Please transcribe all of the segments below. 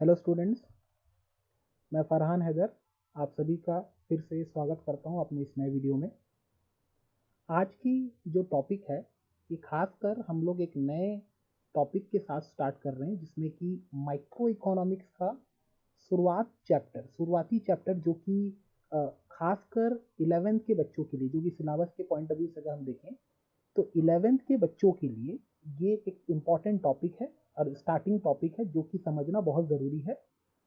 Hello students, मैं फरहान हैदर आप सभी का फिर से स्वागत करता हूं अपने इस नए वीडियो में। आज की जो टॉपिक है ये खासकर हम लोग एक नए टॉपिक के साथ स्टार्ट कर रहे हैं जिसमें कि माइक्रो इकोनॉमिक्स का शुरुआती चैप्टर जो कि खासकर 11th के बच्चों के लिए, जो कि सिलेबस के पॉइंट ऑफ व्यू से अगर हम देखें तो 11th के बच्चों के लिए ये एक इम्पॉर्टेंट टॉपिक है और स्टार्टिंग टॉपिक है जो कि समझना बहुत ज़रूरी है।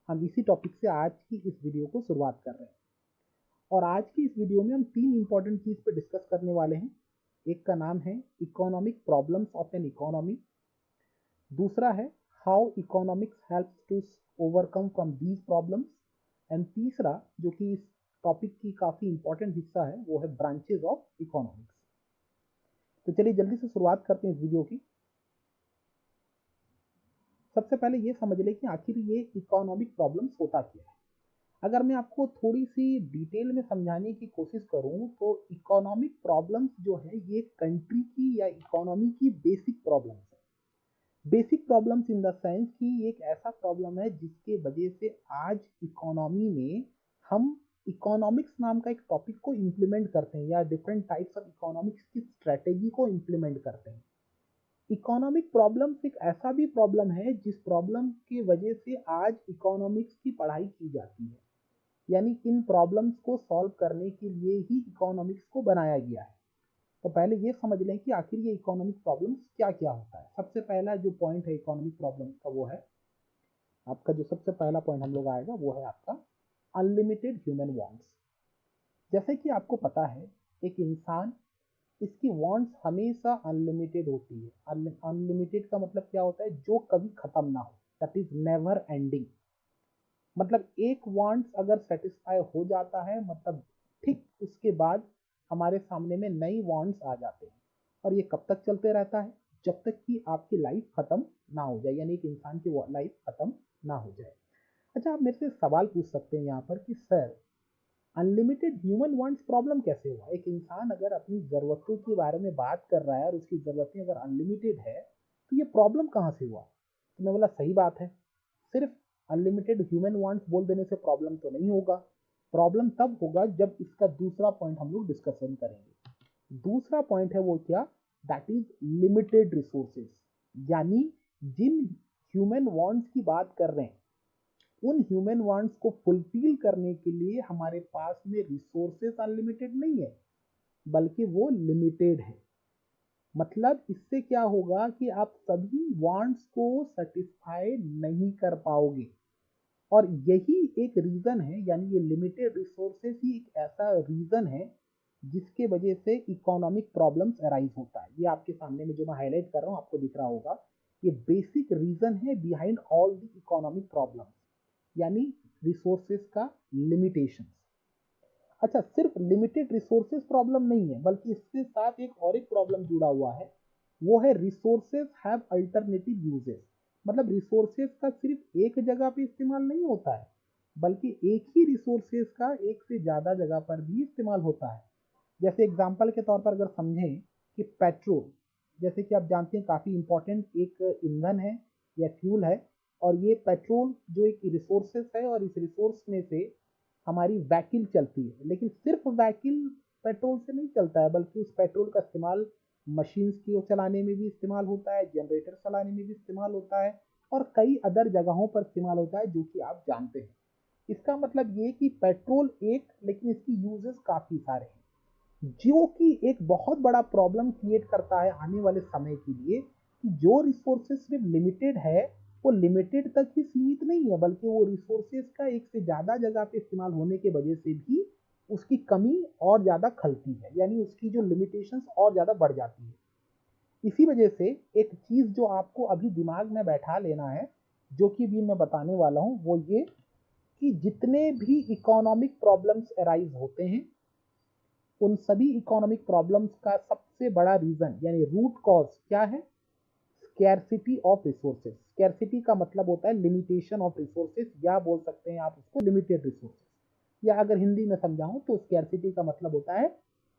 हम इसी टॉपिक से आज की इस वीडियो को शुरुआत कर रहे हैं और आज की इस वीडियो में हम तीन इंपॉर्टेंट चीज़ पे डिस्कस करने वाले हैं। एक का नाम है economic problems of an economy, दूसरा है how economics helps to overcome from these problems, and तीसरा जो कि इस टॉपिक की काफ़ी इंपॉर्टेंट हिस्सा है वो है ब्रांचेज ऑफ इकोनॉमिक्स। तो चलिए जल्दी से शुरुआत करते हैं इस वीडियो की। सबसे पहले ये समझ लें कि आखिर ये इकोनॉमिक प्रॉब्लम्स होता क्या है। अगर मैं आपको थोड़ी सी डिटेल में समझाने की कोशिश करूं तो इकोनॉमिक प्रॉब्लम्स जो है ये कंट्री की या इकोनॉमी की बेसिक प्रॉब्लम्स है। Basic problems in the sense कि एक ऐसा प्रॉब्लम है जिसके वजह से आज इकोनॉमी में हम इकोनॉमिक्स नाम का एक टॉपिक को इम्प्लीमेंट करते हैं या डिफरेंट टाइप्स ऑफ इकोनॉमिक्स की स्ट्रेटेजी को इम्प्लीमेंट करते हैं। इकोनॉमिक प्रॉब्लम्स एक ऐसा भी प्रॉब्लम है जिस प्रॉब्लम की वजह से आज इकोनॉमिक्स की पढ़ाई की जाती है, यानी इन प्रॉब्लम्स को सॉल्व करने के लिए ही इकोनॉमिक्स को बनाया गया है। तो पहले ये समझ लें कि आखिर ये इकोनॉमिक प्रॉब्लम्स क्या क्या होता है। सबसे पहला जो पॉइंट है इकोनॉमिक प्रॉब्लम्स का वो है आपका, जो सबसे पहला पॉइंट हम लोग आएगा वो है आपका अनलिमिटेड ह्यूमन वांट्स। जैसे कि आपको पता है एक इंसान, इसकी वांट्स हमेशा अनलिमिटेड होती है। अनलिमिटेड का मतलब क्या होता है? जो कभी खत्म ना हो, दैट इज नेवर एंडिंग। मतलब एक वांट्स अगर सेटिस्फाई हो जाता है मतलब ठीक उसके बाद हमारे सामने में नई वांट्स आ जाते हैं और ये कब तक चलते रहता है? जब तक कि आपकी लाइफ खत्म ना हो जाए, यानी एक इंसान की लाइफ खत्म ना हो जाए। अच्छा, आप मेरे से सवाल पूछ सकते हैं यहाँ पर कि sir unlimited human wants problem कैसे हुआ? एक इंसान अगर अपनी ज़रूरतों के बारे में बात कर रहा है और उसकी ज़रूरतें अगर अनलिमिटेड है तो ये प्रॉब्लम कहाँ से हुआ? तो मैं बोला सही बात है, सिर्फ अनलिमिटेड ह्यूमन वांट्स बोल देने से प्रॉब्लम तो नहीं होगा। प्रॉब्लम तब होगा जब इसका दूसरा पॉइंट हम लोग डिस्कशन करेंगे। दूसरा पॉइंट है वो क्या? That is limited resources. यानी जिन ह्यूमन वांट्स की बात कर रहे हैं उन ह्यूमन वांट्स को फुलफिल करने के लिए हमारे पास में रिसोर्सेस अनलिमिटेड नहीं है बल्कि वो लिमिटेड है। मतलब इससे क्या होगा कि आप सभी वांट्स को सेटिस्फाई नहीं कर पाओगे और यही एक रीजन है, यानी ये लिमिटेड रिसोर्सेस ही एक ऐसा रीजन है जिसके वजह से इकोनॉमिक प्रॉब्लम्स अराइज होता है। ये आपके सामने में जो मैं हाईलाइट कर रहा हूँ आपको दिख रहा होगा, ये बेसिक रीजन है behind all the economic problems, यानी रिसोर्सेस का लिमिटेशन। अच्छा, सिर्फ लिमिटेड रिसोर्सेज प्रॉब्लम नहीं है बल्कि इसके साथ एक प्रॉब्लम जुड़ा हुआ है, वो है रिसोर्सेज हैव अल्टरनेटिव यूजेस। मतलब रिसोर्सेज का सिर्फ एक जगह पे इस्तेमाल नहीं होता है बल्कि एक ही रिसोर्सेज का एक से ज़्यादा जगह पर भी इस्तेमाल होता है। जैसे एग्जांपल के तौर पर अगर समझें कि पेट्रोल, जैसे कि आप जानते हैं काफ़ी इंपॉर्टेंट एक ईंधन है या फ्यूल है, और ये पेट्रोल जो एक रिसोर्सेस है और इस रिसोर्स में से हमारी व्हीकल चलती है, लेकिन सिर्फ व्हीकल पेट्रोल से नहीं चलता है बल्कि उस पेट्रोल का इस्तेमाल मशीन्स की चलाने में भी इस्तेमाल होता है, जनरेटर चलाने में भी इस्तेमाल होता है और कई अदर जगहों पर इस्तेमाल होता है जो कि आप जानते हैं। इसका मतलब ये कि पेट्रोल एक, लेकिन इसकी यूजेस काफ़ी सारे हैं जो कि एक बहुत बड़ा प्रॉब्लम क्रिएट करता है आने वाले समय के लिए कि जो रिसोर्सेज सिर्फ लिमिटेड है वो लिमिटेड तक ही सीमित नहीं है बल्कि वो रिसोर्सेज का एक से ज़्यादा जगह पे इस्तेमाल होने के वजह से भी उसकी कमी और ज़्यादा खलती है, यानी उसकी जो लिमिटेशंस और ज़्यादा बढ़ जाती है। इसी वजह से एक चीज़ जो आपको अभी दिमाग में बैठा लेना है, जो कि भी मैं बताने वाला हूँ, वो ये कि जितने भी इकोनॉमिक प्रॉब्लम्स अराइज होते हैं उन सभी इकोनॉमिक प्रॉब्लम्स का सबसे बड़ा रीजन यानी रूट कॉज क्या है? Scarcity of resources. स्कैरसिटी का मतलब होता है लिमिटेशन ऑफ रिसोर्सेज, या बोल सकते हैं आप उसको लिमिटेड रिसोर्सेज, या अगर हिंदी में समझाऊं तो स्कैरसिटी का मतलब होता है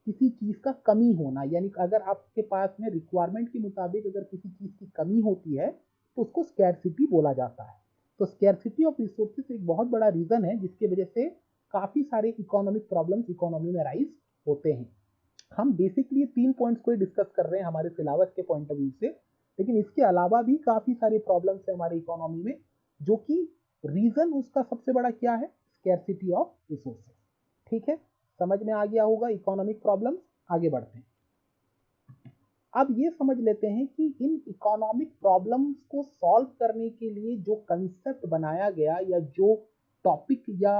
किसी चीज का कमी होना। यानी अगर आपके पास में रिक्वायरमेंट के मुताबिक अगर किसी चीज की कमी होती है तो उसको स्कैरसिटी बोला जाता है। तो स्कैर्सिटी ऑफ रिसोर्सेज एक बहुत बड़ा रीजन है जिसकी वजह से काफी सारे इकोनॉमिक प्रॉब्लम्स इकोनॉमी में राइज होते हैं। हम बेसिकली 3 पॉइंट्स को ही डिस्कस कर रहे हैं हमारे सिलेबस के पॉइंट ऑफ व्यू से, लेकिन इसके अलावा भी काफी सारे प्रॉब्लम्स है हमारे इकोनॉमी में, जो कि रीजन उसका सबसे बड़ा क्या है, स्कैर्सिटी ऑफ रिसोर्सेज। ठीक है, समझ में आ गया होगा इकोनॉमिक प्रॉब्लम्स। आगे बढ़ते हैं। अब ये समझ लेते हैं कि इन इकोनॉमिक प्रॉब्लम्स को सॉल्व करने के लिए जो कंसेप्ट बनाया गया या जो टॉपिक या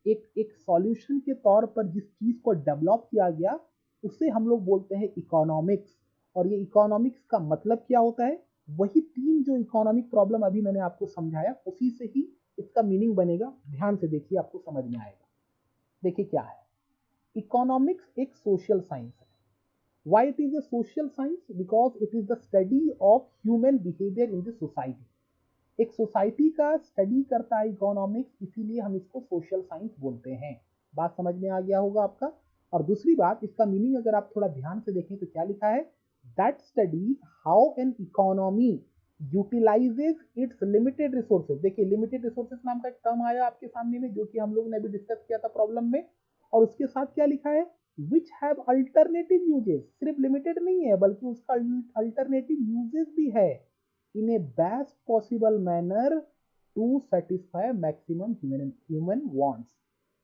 एक सॉल्यूशन के तौर पर जिस चीज को डेवलप किया गया उसे हम लोग बोलते हैं इकोनॉमिक्स। और ये इकोनॉमिक्स का मतलब क्या होता है, वही 3 जो इकोनॉमिक प्रॉब्लम अभी मैंने आपको समझाया उसी से ही इसका मीनिंग बनेगा। ध्यान से देखिए, आपको समझ में आएगा। देखिए क्या है, इकोनॉमिक्स एक सोशल साइंस है। Why it is a social science? Because it is the study of human behavior in the society. एक सोसाइटी का स्टडी करता है इकोनॉमिक्स, इसीलिए हम इसको सोशल साइंस बोलते हैं। बात समझ में आ गया होगा आपका। और दूसरी बात, इसका मीनिंग अगर आप थोड़ा ध्यान से देखें तो क्या लिखा है, that studies how an economy utilises it's limited resources. देखिए, लिमिटेड रिसोर्सेज नाम का एक टर्म आया आपके सामने में, जो कि हम लोग ने अभी डिस्कस किया था प्रॉब्लम में। और उसके साथ क्या लिखा है, विच हैव अल्टरनेटिव यूजेस। सिर्फ लिमिटेड नहीं है बल्कि उसका अल्टरनेटिव यूजेस भी है, in a best possible manner to satisfy maximum human wants.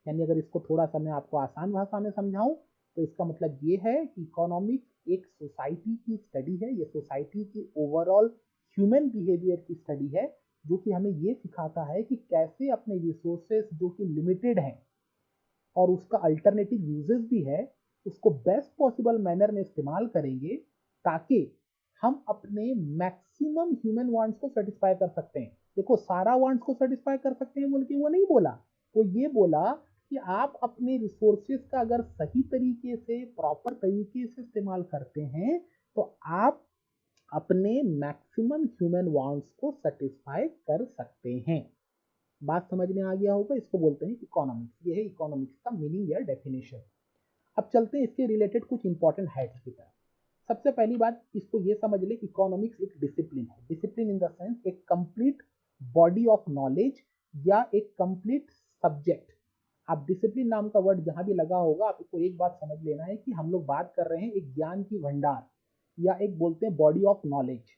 यानी अगर इसको थोड़ा सा मैं आपको आसान भाषा में समझाऊं तो इसका मतलब ये है कि इकोनॉमिक्स एक सोसाइटी की स्टडी है। ये सोसाइटी की ओवरऑल ह्यूमन बिहेवियर की स्टडी है, जो कि हमें ये सिखाता है कि कैसे अपने रिसोर्सेस जो कि लिमिटेड हैं और उसका अल्टरनेटिव यूजेस भी है, उसको बेस्ट पॉसिबल मैनर में इस्तेमाल करेंगे ताकि हम अपने मैक्सिमम ह्यूमन वांट्स को सेटिस्फाई कर सकते हैं। देखो, सारा वांट्स को सेटिस्फाई कर सकते हैं बोल के वो नहीं बोला, वो ये बोला कि आप अपने रिसोर्सेज का अगर सही तरीके से प्रॉपर तरीके से इस्तेमाल करते हैं तो आप अपने मैक्सिमम ह्यूमन वांट्स को सेटिस्फाई कर सकते हैं। बात समझ में आ गया होगा, इसको बोलते हैं इकोनॉमिक्स। ये है इकोनॉमिक्स का मीनिंग या डेफिनेशन। अब चलते हैं इसके रिलेटेड कुछ इंपॉर्टेंट हैड्स की तरफ। सबसे पहली बात, इसको ये समझ ले, इकोनॉमिक्स एक डिसिप्लिन है। डिसिप्लिन इन द सेंस एक कंप्लीट बॉडी ऑफ नॉलेज या एक कंप्लीट सब्जेक्ट। आप डिसिप्लिन नाम का वर्ड जहां भी लगा होगा, आपको एक बात समझ लेना है कि हम लोग बात कर रहे हैं एक ज्ञान की भंडार या एक बोलते हैं बॉडी ऑफ नॉलेज।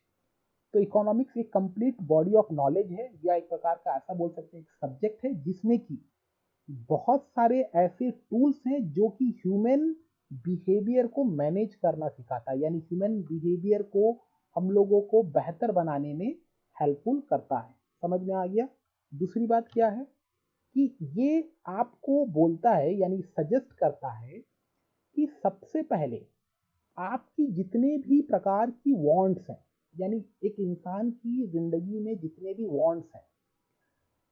तो इकोनॉमिक्स एक कंप्लीट बॉडी ऑफ नॉलेज है या एक प्रकार का ऐसा बोल सकते हैं एक सब्जेक्ट है जिसमें कि बहुत सारे ऐसे टूल्स हैं जो कि ह्यूमन बिहेवियर को मैनेज करना सिखाता है, यानी ह्यूमन बिहेवियर को हम लोगों को बेहतर बनाने में हेल्पफुल करता है। समझ में आ गया। दूसरी बात क्या है कि ये आपको बोलता है यानी सजेस्ट करता है कि सबसे पहले आपकी जितने भी प्रकार की वांट्स हैं, यानी एक इंसान की जिंदगी में जितने भी वांट्स हैं,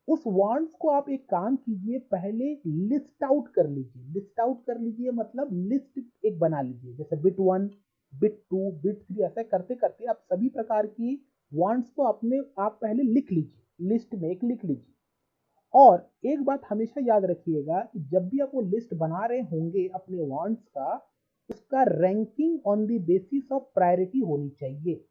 उस वांट्स को आप एक काम कीजिए, पहले लिस्ट आउट कर लीजिए। लिस्ट आउट कर लीजिए मतलब लिस्ट एक बना लीजिए, जैसे बिट 1, बिट 2, बिट 3, ऐसा करते करते आप सभी प्रकार की वांट्स को अपने आप पहले लिख लीजिए, लिस्ट में एक लिख लीजिए। और एक बात हमेशा याद रखिएगा कि जब भी आप वो लिस्ट बना रहे होंगे अपने वांट्स का, उसका ranking on the basis of priority होनी चाहिए।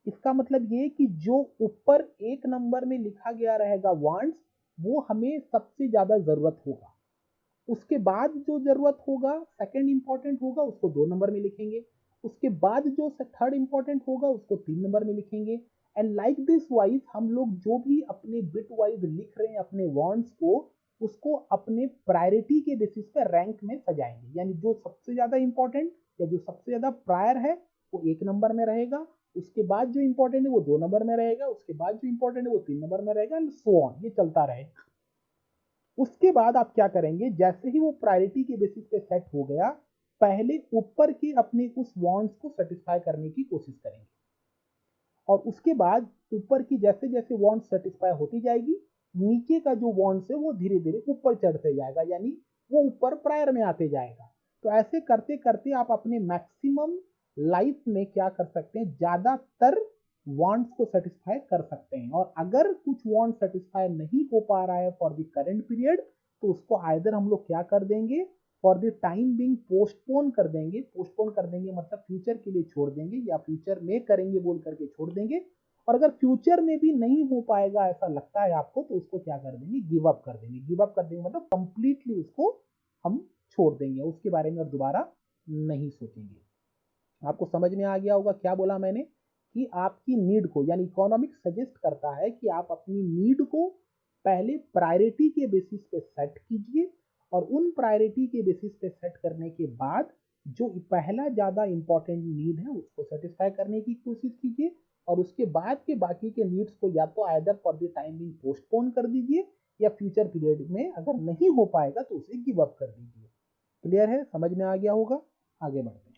इसका मतलब ये कि जो ऊपर 1 नंबर में लिखा गया रहेगा वांट्स, वो हमें सबसे ज्यादा जरूरत होगा। उसके बाद जो जरूरत होगा सेकंड इंपॉर्टेंट होगा, उसको 2 नंबर में लिखेंगे। उसके बाद जो थर्ड इंपॉर्टेंट होगा उसको 3 नंबर में लिखेंगे। एंड लाइक दिस वाइज हम लोग जो भी अपने बिट वाइज लिख रहे हैं अपने वांट्स को, उसको अपने प्रायोरिटी के बेसिस पे रैंक में सजाएंगे। यानी जो सबसे ज्यादा इंपॉर्टेंट या जो सबसे ज्यादा प्रायर है वो 1 नंबर में रहेगा, उसके बाद जो इंपॉर्टेंट है वो 2 नंबर में रहेगा, उसके बाद जो इंपॉर्टेंट है वो 3 नंबर में रहेगा, एंड सो ऑन, ये चलता रहेगा। उसके बाद आप क्या करेंगे, जैसे ही वो प्रायोरिटी के बेसिस पे सेट हो गया, पहले ऊपर के अपने उस वांट्स को सेटिस्फाई करने की कोशिश करेंगे। और उसके बाद ऊपर की जैसे जैसे वांट सेटिस्फाई होती जाएगी, नीचे का जो वांट्स है वो धीरे धीरे ऊपर चढ़ते जाएगा, यानी वो ऊपर प्रायर में आते जाएगा। तो ऐसे करते करते आप अपने मैक्सिमम लाइफ में क्या कर सकते हैं, ज्यादातर वांट्स को सेटिस्फाई कर सकते हैं। और अगर कुछ वांट सेटिस्फाई नहीं हो पा रहा है फॉर द करंट पीरियड, तो उसको आइदर हम लोग क्या कर देंगे, for the time being postpone कर देंगे। पोस्टपोन कर देंगे मतलब फ्यूचर के लिए छोड़ देंगे या फ्यूचर में करेंगे बोल करके छोड़ देंगे। और अगर फ्यूचर में भी नहीं हो पाएगा ऐसा लगता है आपको, तो उसको क्या कर देंगे, गिव अप कर देंगे। गिव अप कर देंगे मतलब कंप्लीटली उसको हम छोड़ देंगे, उसके बारे में और दोबारा नहीं सोचेंगे। आपको समझ में आ गया होगा क्या बोला मैंने, कि आपकी नीड को, यानी इकोनॉमिक्स सजेस्ट करता है कि आप अपनी नीड को पहले प्रायोरिटी के बेसिस पे सेट कीजिए, और उन प्रायोरिटी के बेसिस पे सेट करने के बाद जो पहला ज़्यादा इंपॉर्टेंट नीड है उसको सेटिस्फाई करने की कोशिश कीजिए, और उसके बाद के बाकी के नीड्स को या तो either for the time being postpone कर दीजिए, या फ्यूचर पीरियड में अगर नहीं हो पाएगा तो उसे गिव अप कर दीजिए। क्लियर है, समझ में आ गया होगा। आगे बढ़ते हैं।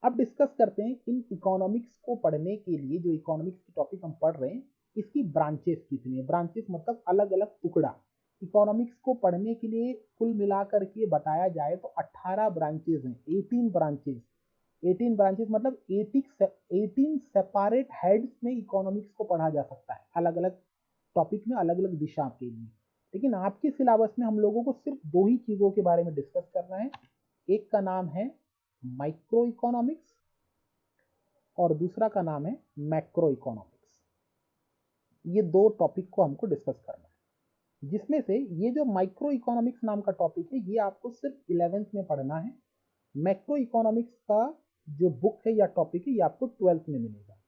अब डिस्कस करते हैं इन इकोनॉमिक्स को पढ़ने के लिए, जो इकोनॉमिक्स की टॉपिक हम पढ़ रहे हैं, इसकी ब्रांचेस कितनी है। ब्रांचेस मतलब अलग अलग टुकड़ा। इकोनॉमिक्स को पढ़ने के लिए कुल मिलाकर के बताया जाए तो 18 ब्रांचेस हैं, 18 ब्रांचेस। 18 ब्रांचेस मतलब 18 सेपरेट हेड्स में इकोनॉमिक्स को पढ़ा जा सकता है, अलग अलग टॉपिक में, अलग अलग दिशा के लिए। लेकिन आपके सिलेबस में हम लोगों को सिर्फ दो ही चीजों के बारे में डिस्कस करना है। एक का नाम है माइक्रो इकोनॉमिक्स और दूसरा का नाम है मैक्रो इकोनॉमिक्स। ये दो टॉपिक को हमको डिस्कस करना है, जिसमें से ये जो माइक्रो इकोनॉमिक्स नाम का टॉपिक है ये आपको सिर्फ 11th में पढ़ना है। मैक्रो इकोनॉमिक्स का जो बुक है या टॉपिक है ये आपको 12th में मिलेगा।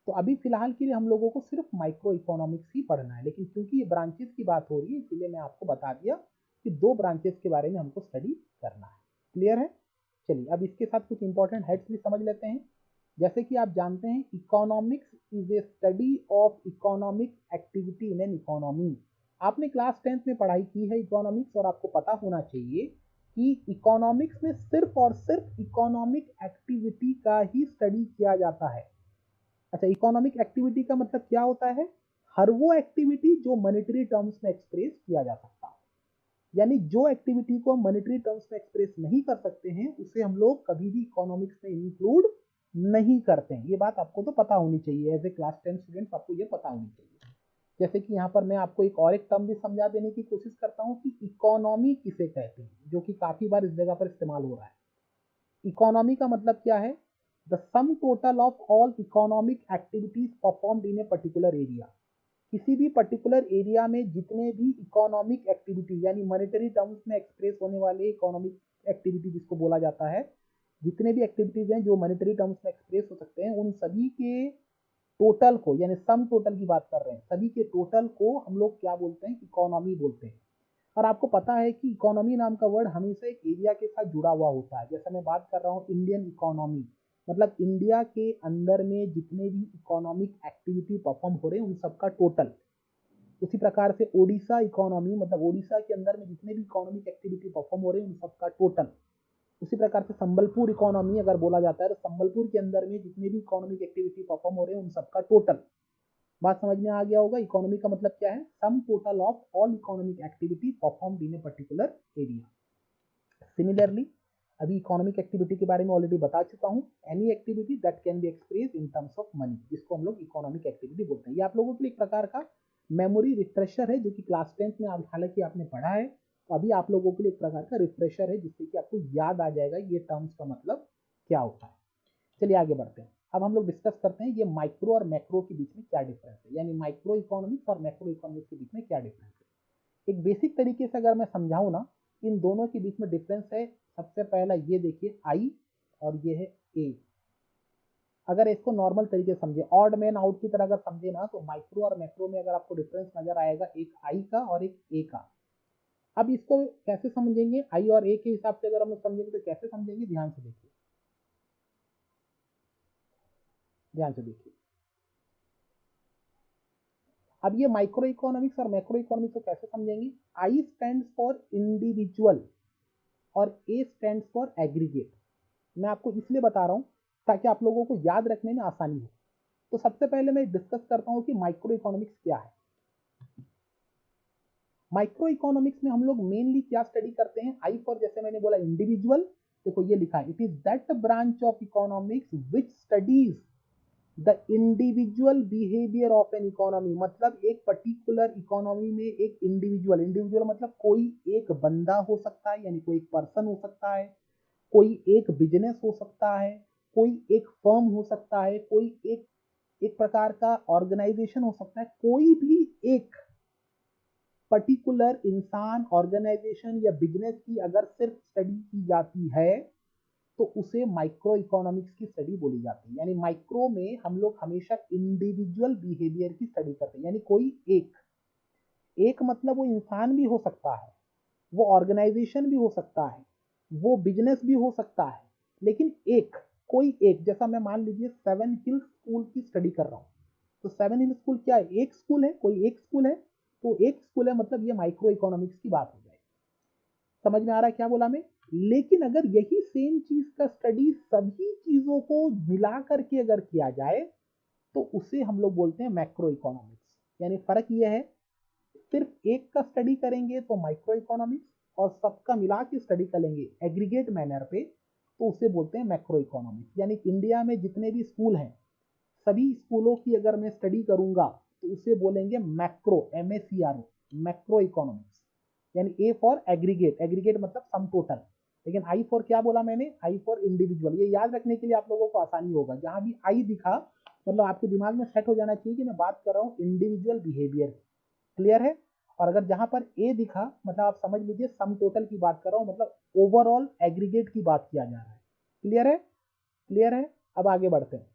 तो अभी फिलहाल के लिए हम लोगों को सिर्फ माइक्रो इकोनॉमिक्स ही पढ़ना है, लेकिन क्योंकि ये ब्रांचेस की बात हो रही है इसलिए मैं आपको बता दिया कि दो ब्रांचेस के बारे में हमको स्टडी करना है। क्लियर है। चलिए अब इसके साथ कुछ इंपॉर्टेंट हेड्स भी समझ लेते हैं। जैसे कि आप जानते हैं economics is a study of economic activity in an economy. आपने क्लास 10th में पढ़ाई की है इकोनॉमिक्स, और आपको पता होना चाहिए कि इकोनॉमिक्स में सिर्फ और सिर्फ इकोनॉमिक एक्टिविटी का ही स्टडी किया जाता है। अच्छा, इकोनॉमिक एक्टिविटी का मतलब क्या होता है, हर वो एक्टिविटी जो मॉनेटरी टर्म्स में एक्सप्रेस किया जा सकता है। यानी जो एक्टिविटी को हम मॉनेटरी टर्म्स में एक्सप्रेस नहीं कर सकते हैं उसे हम लोग कभी भी इकोनॉमिक्स में इंक्लूड नहीं करते हैं। ये बात आपको तो पता होनी चाहिए, एज ए क्लास 10 स्टूडेंट्स आपको ये पता होनी चाहिए। जैसे कि यहाँ पर मैं आपको एक और एक टर्म भी समझा देने की कोशिश करता हूँ कि इकोनॉमी किसे कहते हैं, जो कि काफी बार इस जगह पर इस्तेमाल हो रहा है। इकोनॉमी का मतलब क्या है, the sum total of all economic activities performed in a particular area. किसी भी पर्टिकुलर एरिया में जितने भी इकोनॉमिक एक्टिविटी, यानी मॉनेटरी टर्म्स में एक्सप्रेस होने वाले इकोनॉमिक एक्टिविटी जिसको बोला जाता है, जितने भी एक्टिविटीज हैं जो मॉनेटरी टर्म्स में एक्सप्रेस हो सकते हैं, उन सभी के टोटल को, यानी सम टोटल की बात कर रहे हैं, सभी के टोटल को हम लोग क्या बोलते हैं, इकोनॉमी बोलते हैं। और आपको पता है कि इकोनॉमी नाम का वर्ड हमेशा एक एरिया के साथ जुड़ा हुआ होता है। जैसे मैं बात कर रहा हूँ इंडियन इकोनॉमी, मतलब इंडिया के अंदर में जितने भी इकोनॉमिक एक्टिविटी परफॉर्म हो रहे हैं उन सबका टोटल। उसी प्रकार से ओडिशा इकोनॉमी, मतलब ओडिशा के अंदर में जितने भी इकोनॉमिक एक्टिविटी परफॉर्म हो रहे हैं उन सबका टोटल। उसी प्रकार से संबलपुर इकोनॉमी अगर बोला जाता है तो संबलपुर के अंदर में जितने भी इकोनॉमिक एक्टिविटी परफॉर्म हो रहे हैं उन सबका टोटल। बात समझ में आ गया होगा। इकोनॉमी का मतलब क्या है, sum total of all economic activity performed in a particular area. Similarly अभी इकोनॉमिक एक्टिविटी के बारे में ऑलरेडी बता चुका हूं, any activity that can be express in terms of money, जिसको हम लोग इकोनॉमिक एक्टिविटी बोलते हैं। ये आप लोगों के लिए एक प्रकार का मेमोरी रिफ्रेशर है, जो कि क्लास 10th में हालांकि आपने पढ़ा है, तो अभी आप लोगों के लिए एक प्रकार का रिफ्रेशर है, जिससे कि आपको याद आ जाएगा ये टर्म्स का मतलब क्या होता है। चलिए आगे बढ़ते हैं। अब हम लोग डिस्कस करते हैं ये माइक्रो और मैक्रो के बीच में क्या डिफरेंस है, यानी माइक्रो इकोनॉमिक्स और मैक्रो इकोनॉमिक्स के बीच में क्या डिफरेंस है। एक बेसिक तरीके से अगर मैं समझाऊं ना, इन दोनों के बीच में डिफरेंस है। सबसे पहला ये देखिए आई, और ये है ए। अगर इसको नॉर्मल तरीके से समझे, ऑड मैन आउट की तरह अगर समझे ना, तो माइक्रो और मैक्रो में अगर आपको डिफरेंस नजर आएगा, एक आई का और एक ए का। अब इसको कैसे समझेंगे, आई और ए के हिसाब से अगर हम लोग समझेंगे तो कैसे समझेंगे, ध्यान से देखिए, ध्यान से देखिए। अब ये माइक्रो इकोनॉमिक्स और मैक्रो इकोनॉमिक्स को कैसे समझेंगे, आई स्टैंड फॉर इंडिविजुअल और ए स्टैंड फॉर एग्रीगेट। मैं आपको इसलिए बता रहा हूं ताकि आप लोगों को याद रखने में आसानी हो। तो सबसे पहले मैं डिस्कस करता हूं कि माइक्रो इकोनॉमिक्स क्या है। माइक्रो इकोनॉमिक्स में हम लोग मेनली क्या स्टडी करते हैं, आई फॉर, जैसे मैंने बोला, इंडिविजुअल। देखो ये लिखा है, it is that branch of economics which studies the individual behaviour of an economy. मतलब एक पर्टिकुलर इकोनॉमी में एक इंडिविजुअल, इंडिविजुअल मतलब कोई एक बंदा हो सकता है, यानी कोई एक पर्सन हो सकता है, कोई एक बिजनेस हो सकता है, कोई एक फर्म हो सकता है, कोई एक एक प्रकार का ऑर्गेनाइजेशन हो सकता है, कोई भी एक पर्टिकुलर इंसान, ऑर्गेनाइजेशन या बिजनेस की अगर सिर्फ स्टडी की जाती है तो उसे माइक्रो इकोनॉमिक्स की स्टडी बोली जाती है। यानी माइक्रो में हम लोग हमेशा इंडिविजुअल बिहेवियर की स्टडी करते हैं, यानी कोई एक मतलब वो इंसान भी हो सकता है, वो ऑर्गेनाइजेशन भी हो सकता है, वो बिजनेस भी हो सकता है, लेकिन कोई एक, जैसा मैं मान लीजिए 7 हिल्स स्कूल की स्टडी कर रहा हूँ, तो 7 हिल्स स्कूल क्या है? एक स्कूल है, कोई एक स्कूल है, तो एक स्कूल है मतलब ये माइक्रो इकोनॉमिक्स की बात हो जाए। समझ में आ रहा है क्या बोला मैं? लेकिन अगर यही सेम चीज का स्टडी सभी चीजों को मिला करके अगर किया जाए तो उसे हम लोग बोलते हैं मैक्रो इकोनॉमिक्स। यानी फर्क यह है, सिर्फ एक का स्टडी करेंगे तो माइक्रो इकोनॉमिक्स, और सबका मिला के स्टडी करेंगे एग्रीगेट मैनर पे तो उसे बोलते हैं मैक्रो इकोनॉमिक्स। यानी इंडिया में जितने भी स्कूल हैं, सभी स्कूलों की अगर मैं स्टडी करूंगा तो उसे बोलेंगे मैक्रो, MACRO, मैक्रो इकोनॉमिक्स। यानी ए फॉर एग्रीगेट, एग्रीगेट मतलब सम टोटल, लेकिन आई फॉर क्या बोला मैंने? I for individual. ये याद रखने के लिए आप लोगों को आसानी होगा, जहां भी आई दिखा मतलब आपके दिमाग में सेट हो जाना चाहिए कि मैं बात कर रहा हूँ इंडिविजुअल बिहेवियर। क्लियर है? और अगर जहां पर ए दिखा मतलब आप समझ लीजिए सम टोटल की बात कर रहा हूं, मतलब ओवरऑल एग्रीगेट की बात किया जा रहा है। क्लियर है? क्लियर है? अब आगे बढ़ते हैं।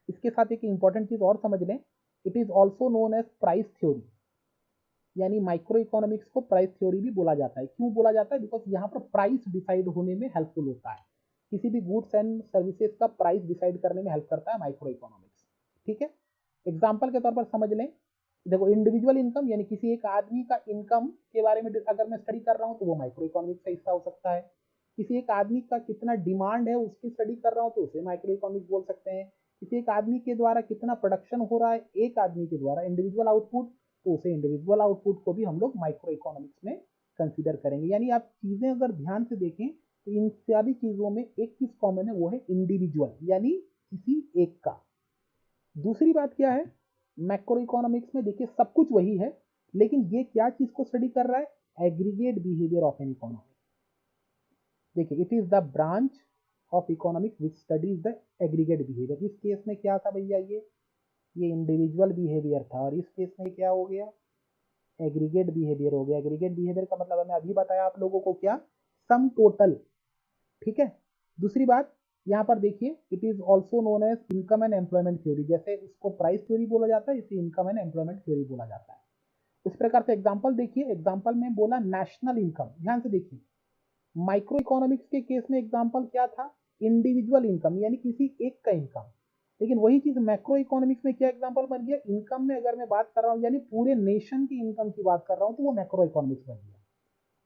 इसके साथ एक इंपॉर्टेंट चीज और समझ लें, it is also known as price theory. यानी माइक्रो इकोनॉमिक्स को प्राइस थ्योरी भी बोला जाता है। क्यों बोला जाता है? बिकॉज यहाँ पर प्राइस डिसाइड होने में हेल्पफुल होता है, किसी भी गुड्स एंड सर्विसेज का प्राइस डिसाइड करने में हेल्प करता है माइक्रो इकोनॉमिक्स। ठीक है, एग्जाम्पल के तौर पर समझ लें, देखो इंडिविजुअल इनकम यानी किसी एक आदमी का इनकम के बारे में अगर मैं स्टडी कर रहा हूँ तो वो माइक्रो इकोनॉमिक्स का हिस्सा हो सकता है। किसी एक आदमी का कितना डिमांड है उसकी स्टडी कर रहा हूँ तो उसे माइक्रो इकोनॉमिक्स बोल सकते हैं। किसी एक आदमी के द्वारा कितना प्रोडक्शन हो रहा है, एक आदमी के द्वारा इंडिविजुअल आउटपुट, तो उसे इंडिविजुअल आउटपुट को भी हम लोग माइक्रो इकोनॉमिक्स में कंसीडर करेंगे। यानी आप चीजें अगर ध्यान से देखें तो इन सारी चीजों में एक चीज कॉमन है, वो है इंडिविजुअल, यानी किसी एक का। दूसरी बात क्या है मैक्रो इकोनॉमिक्स में? देखिए सब कुछ वही है, लेकिन ये क्या चीज को स्टडी कर रहा है? Aggregate behaviour of an economy. देखिए it is the branch of economics which studies the aggregate behaviour. इस केस में क्या था भैया? ये इंडिविजुअल बिहेवियर था, और इस केस में क्या हो गया? एग्रीगेट बिहेवियर हो गया। एग्रीगेट बिहेवियर का मतलब मैंने अभी बताया आप लोगों को, क्या? Sum total. ठीक है। दूसरी बात यहाँ पर देखिए, it is also known as income and employment theory. जैसे इसको प्राइस थ्योरी बोला जाता है, इसे इनकम एंड एम्प्लॉयमेंट थ्योरी बोला जाता है। इस प्रकार से एग्जाम्पल देखिए, एग्जाम्पल में बोला नेशनल इनकम। ध्यान से देखिए, माइक्रो इकोनॉमिक्स के केस में एग्जाम्पल क्या था? इंडिविजुअल इनकम, यानी किसी एक का इनकम। लेकिन वही चीज मैक्रो इकोनॉमिक्स में क्या एग्जांपल बन गया? इनकम में अगर मैं बात कर रहा हूँ यानी पूरे नेशन की इनकम की बात कर रहा हूँ तो वो मैक्रो इकोनॉमिक्स बन गया।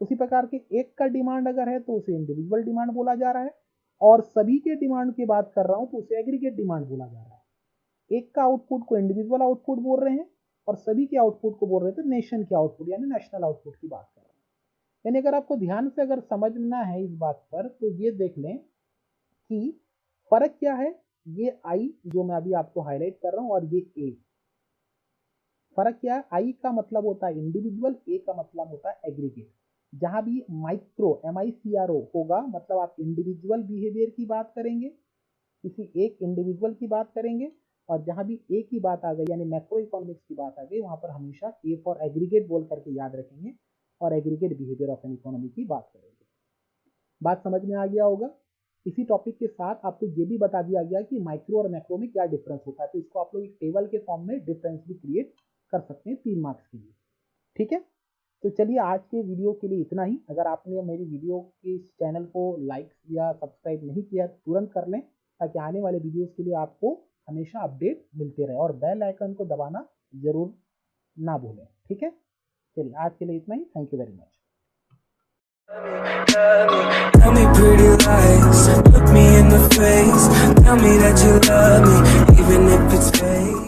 उसी प्रकार के एक का डिमांड अगर है तो उसे इंडिविजुअल डिमांड बोला जा रहा है, और सभी के डिमांड की बात कर रहा हूँ तो उसे एग्रीगेट डिमांड बोला जा रहा है। एक का आउटपुट को इंडिविजुअल आउटपुट बोल रहे हैं और सभी के आउटपुट को बोल रहे थे नेशन के आउटपुट, यानी नेशनल आउटपुट की बात कर रहे हैं। यानी अगर आपको ध्यान से अगर समझना है इस बात पर तो ये देख लें कि फर्क क्या है। ये आई जो मैं अभी आपको हाईलाइट कर रहा हूं और ये ए, फर्क क्या है? आई का मतलब होता है इंडिविजुअल, ए का मतलब होता है एग्रीगेट। जहां भी माइक्रो MICRO होगा मतलब आप इंडिविजुअल बिहेवियर की बात करेंगे, किसी एक इंडिविजुअल की बात करेंगे, और जहां भी ए की बात आ गई यानी मैक्रो इकोनॉमिक्स की बात आ गई वहां पर हमेशा ए फॉर एग्रीगेट बोल करके याद रखेंगे और aggregate behaviour of an economy की बात करेंगे। बात समझ में आ गया होगा। इसी टॉपिक के साथ आपको ये भी बता दिया गया कि माइक्रो और मैक्रो में क्या डिफरेंस होता है, तो इसको आप लोग एक टेबल के फॉर्म में डिफरेंस भी क्रिएट कर सकते हैं 3 मार्क्स के लिए। ठीक है, तो चलिए आज के वीडियो के लिए इतना ही। अगर आपने मेरी वीडियो के इस चैनल को लाइक या सब्सक्राइब नहीं किया तुरंत कर लें, ताकि आने वाले वीडियोस के लिए आपको हमेशा अपडेट मिलते रहे, और बेल आइकन को दबाना जरूर ना भूलें। ठीक है, चलिए आज के लिए इतना ही। Thank you very much. Tell me pretty lies, look me in the face, tell me that you love me, even if it's fake.